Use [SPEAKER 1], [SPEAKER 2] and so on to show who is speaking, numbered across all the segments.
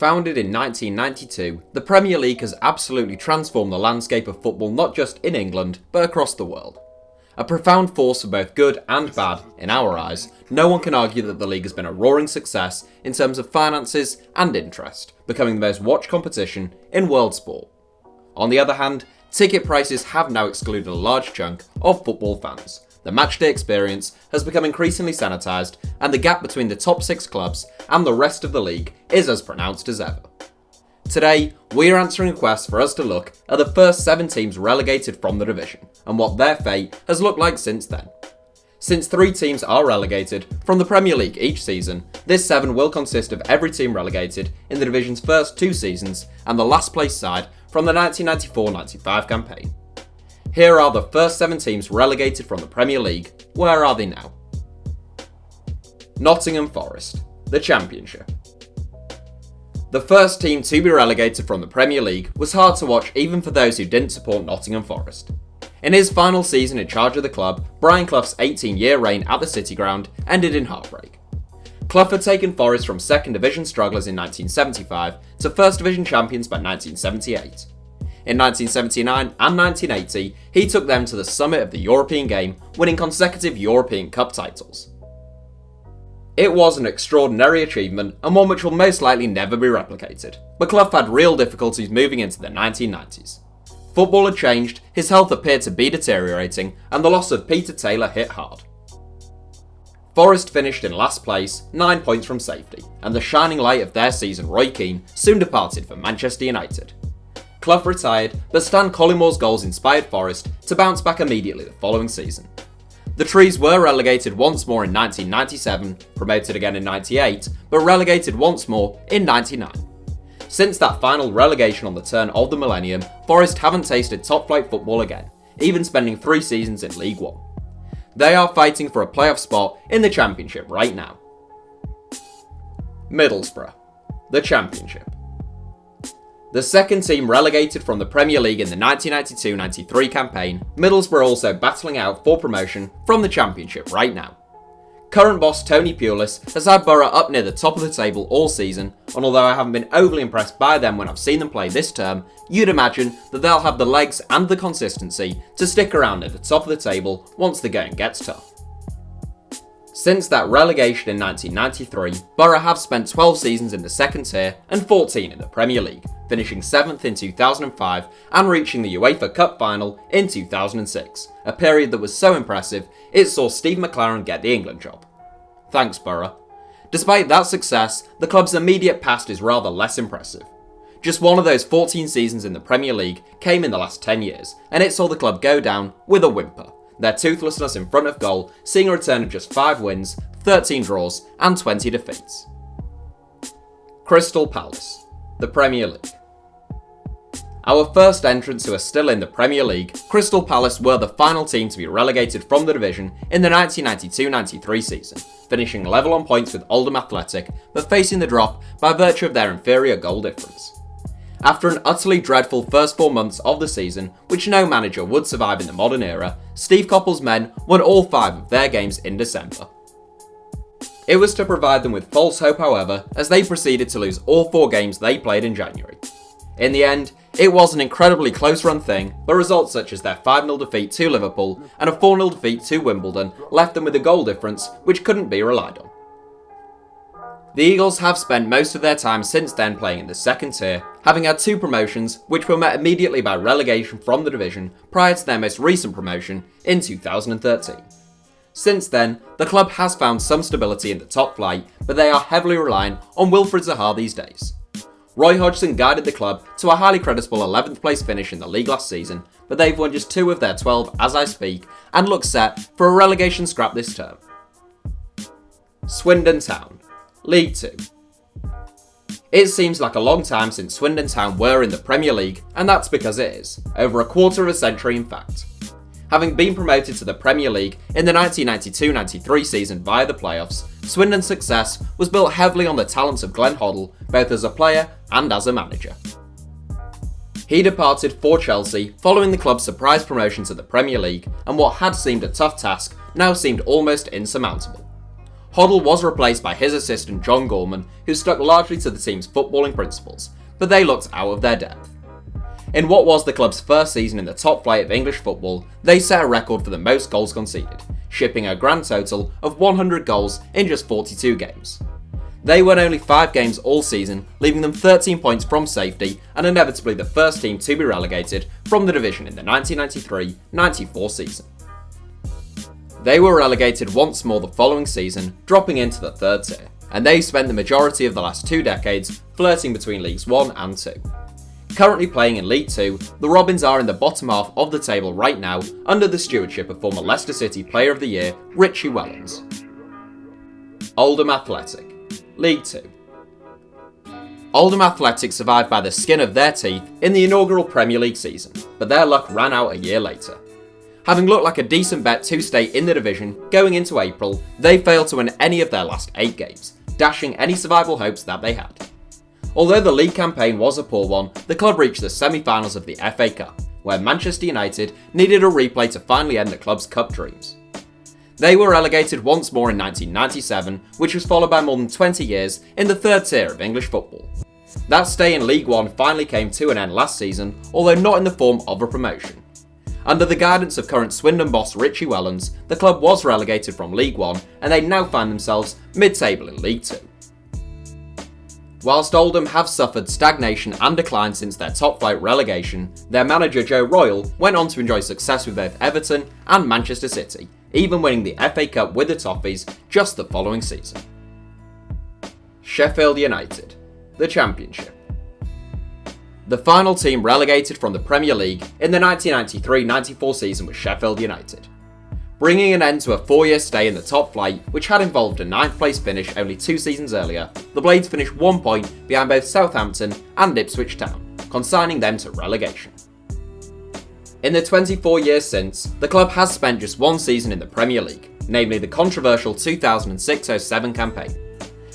[SPEAKER 1] Founded in 1992, the Premier League has absolutely transformed the landscape of football not just in England, but across the world. A profound force for both good and bad, in our eyes, no one can argue that the league has been a roaring success in terms of finances and interest, becoming the most watched competition in world sport. On the other hand, ticket prices have now excluded a large chunk of football fans. The matchday experience has become increasingly sanitised, and the gap between the top 6 clubs and the rest of the league is as pronounced as ever. Today, we are answering requests for us to look at the first 7 teams relegated from the division, and what their fate has looked like since then. Since 3 teams are relegated from the Premier League each season, this 7 will consist of every team relegated in the division's first 2 seasons and the last place side from the 1994-95 campaign. Here are the first 7 teams relegated from the Premier League. Where are they now? Nottingham Forest, the Championship. The first team to be relegated from the Premier League was hard to watch even for those who didn't support Nottingham Forest. In his final season in charge of the club, Brian Clough's 18-year reign at the City Ground ended in heartbreak. Clough had taken Forest from second division strugglers in 1975 to first division champions by 1978. In 1979 and 1980, he took them to the summit of the European game, winning consecutive European Cup titles. It was an extraordinary achievement and one which will most likely never be replicated, but Clough had real difficulties moving into the 1990s. Football had changed, his health appeared to be deteriorating, and the loss of Peter Taylor hit hard. Forest finished in last place, 9 points from safety, and the shining light of their season, Roy Keane, soon departed for Manchester United. Clough retired, but Stan Collymore goals inspired Forest to bounce back immediately the following season. The Trees were relegated once more in 1997, promoted again in 98, but relegated once more in 99. Since that final relegation on the turn of the millennium, Forest haven't tasted top-flight football again, even spending 3 seasons in League One. They are fighting for a playoff spot in the Championship right now. Middlesbrough, the Championship. The second team relegated from the Premier League in the 1992-93 campaign, Middlesbrough also battling out for promotion from the Championship right now. Current boss Tony Pulis has had Borough up near the top of the table all season, and although I haven't been overly impressed by them when I've seen them play this term, you'd imagine that they'll have the legs and the consistency to stick around at the top of the table once the going gets tough. Since that relegation in 1993, Borough have spent 12 seasons in the second tier and 14 in the Premier League, finishing 7th in 2005 and reaching the UEFA Cup final in 2006, a period that was so impressive it saw Steve McLaren get the England job. Thanks, Borough. Despite that success, the club's immediate past is rather less impressive. Just one of those 14 seasons in the Premier League came in the last 10 years, and it saw the club go down with a whimper, their toothlessness in front of goal seeing a return of just 5 wins, 13 draws and 20 defeats. Crystal Palace, the Premier League. Our first entrants who are still in the Premier League, Crystal Palace were the final team to be relegated from the division in the 1992-93 season, finishing level on points with Oldham Athletic, but facing the drop by virtue of their inferior goal difference. After an utterly dreadful first 4 months of the season, which no manager would survive in the modern era, Steve Coppell's men won all 5 of their games in December. It was to provide them with false hope, however, as they proceeded to lose all 4 games they played in January. In the end, it was an incredibly close-run thing, but results such as their 5-0 defeat to Liverpool and a 4-0 defeat to Wimbledon left them with a goal difference which couldn't be relied on. The Eagles have spent most of their time since then playing in the second tier, having had 2 promotions which were met immediately by relegation from the division prior to their most recent promotion in 2013. Since then, the club has found some stability in the top flight, but they are heavily reliant on Wilfred Zaha these days. Roy Hodgson guided the club to a highly creditable 11th place finish in the league last season, but they've won just 2 of their 12 as I speak and look set for a relegation scrap this term. Swindon Town, League 2. It seems like a long time since Swindon Town were in the Premier League, and that's because it is, over a quarter of a century in fact. Having been promoted to the Premier League in the 1992-93 season via the playoffs, Swindon's success was built heavily on the talents of Glenn Hoddle, both as a player and as a manager. He departed for Chelsea following the club's surprise promotion to the Premier League, and what had seemed a tough task now seemed almost insurmountable. Hoddle was replaced by his assistant John Gorman, who stuck largely to the team's footballing principles, but they looked out of their depth. In what was the club's first season in the top flight of English football, they set a record for the most goals conceded, shipping a grand total of 100 goals in just 42 games. They won only 5 games all season, leaving them 13 points from safety and inevitably the first team to be relegated from the division in the 1993-94 season. They were relegated once more the following season, dropping into the 3rd tier, and they spent the majority of the last 2 decades flirting between Leagues 1 and 2. Currently playing in League 2, the Robins are in the bottom half of the table right now under the stewardship of former Leicester City Player of the Year Richie Wellens. Oldham Athletic, League 2. Oldham Athletic survived by the skin of their teeth in the inaugural Premier League season, but their luck ran out a year later. Having looked like a decent bet to stay in the division going into April, they failed to win any of their last 8 games, dashing any survival hopes that they had. Although the league campaign was a poor one, the club reached the semi-finals of the FA Cup, where Manchester United needed a replay to finally end the club's cup dreams. They were relegated once more in 1997, which was followed by more than 20 years in the 3rd tier of English football. That stay in League 1 finally came to an end last season, although not in the form of a promotion. Under the guidance of current Swindon boss Richie Wellens, the club was relegated from League 1 and they now find themselves mid-table in League 2. Whilst Oldham have suffered stagnation and decline since their top flight relegation, their manager Joe Royle went on to enjoy success with both Everton and Manchester City, even winning the FA Cup with the Toffees just the following season. Sheffield United, the Championship. The final team relegated from the Premier League in the 1993-94 season was Sheffield United. Bringing an end to a 4-year stay in the top flight, which had involved a 9th place finish only 2 seasons earlier, the Blades finished 1 point behind both Southampton and Ipswich Town, consigning them to relegation. In the 24 years since, the club has spent just 1 season in the Premier League, namely the controversial 2006-07 campaign.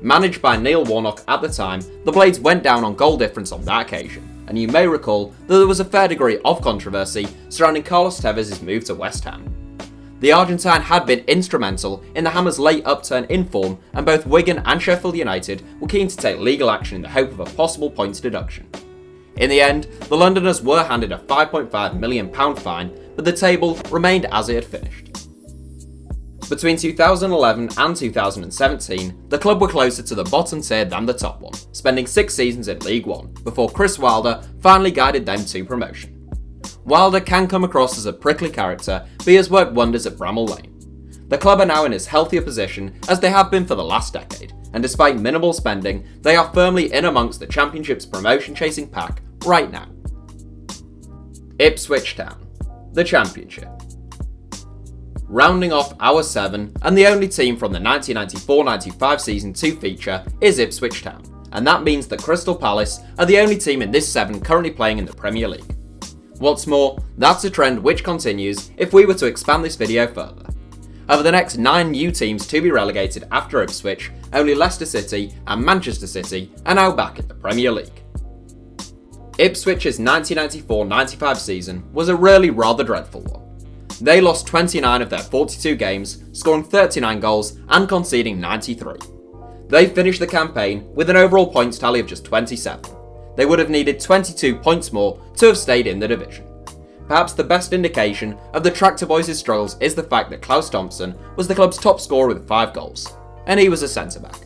[SPEAKER 1] Managed by Neil Warnock at the time, the Blades went down on goal difference on that occasion, and you may recall that there was a fair degree of controversy surrounding Carlos Tevez' move to West Ham. The Argentine had been instrumental in the Hammers' late upturn in form, and both Wigan and Sheffield United were keen to take legal action in the hope of a possible points deduction. In the end, the Londoners were handed a £5.5 million fine, but the table remained as it had finished. Between 2011 and 2017, the club were closer to the bottom tier than the top one, spending 6 seasons in League 1, before Chris Wilder finally guided them to promotion. Wilder can come across as a prickly character, but he has worked wonders at Bramall Lane. The club are now in as healthy a position as they have been for the last decade, and despite minimal spending, they are firmly in amongst the Championship's promotion-chasing pack right now. Ipswich Town, the Championship. Rounding off our 7, and the only team from the 1994-95 season to feature is Ipswich Town, and that means that Crystal Palace are the only team in this 7 currently playing in the Premier League. What's more, that's a trend which continues if we were to expand this video further. Over the next 9 new teams to be relegated after Ipswich, only Leicester City and Manchester City are now back in the Premier League. Ipswich's 1994-95 season was a really rather dreadful one. They lost 29 of their 42 games, scoring 39 goals and conceding 93. They finished the campaign with an overall points tally of just 27. They would have needed 22 points more to have stayed in the division. Perhaps the best indication of the Tractor Boys' struggles is the fact that Klaus Thompson was the club's top scorer with 5 goals, and he was a centre-back.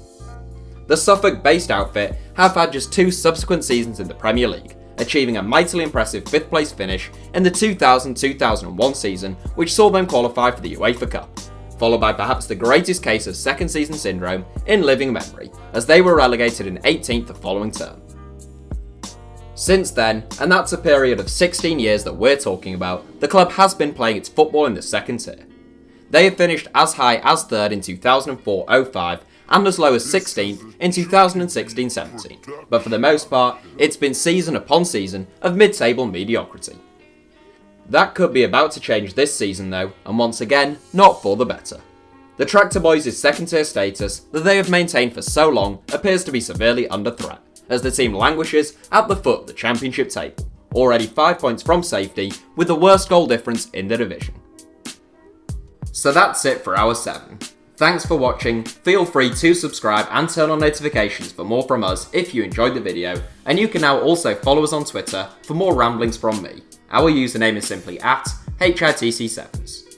[SPEAKER 1] The Suffolk-based outfit have had just 2 subsequent seasons in the Premier League, achieving a mightily impressive 5th place finish in the 2000-2001 season, which saw them qualify for the UEFA Cup, followed by perhaps the greatest case of second season syndrome in living memory, as they were relegated in 18th the following term. Since then, and that's a period of 16 years that we're talking about, the club has been playing its football in the second tier. They have finished as high as 3rd in 2004-05 and as low as 16th in 2016-17, but for the most part, it's been season upon season of mid-table mediocrity. That could be about to change this season though, and once again, not for the better. The Tractor Boys' second tier status that they have maintained for so long appears to be severely under threat, as the team languishes at the foot of the Championship table, already 5 points from safety with the worst goal difference in the division. So that's it for our 7. Thanks for watching, feel free to subscribe and turn on notifications for more from us if you enjoyed the video, and you can now also follow us on Twitter for more ramblings from me. Our username is simply @HITC Sevens.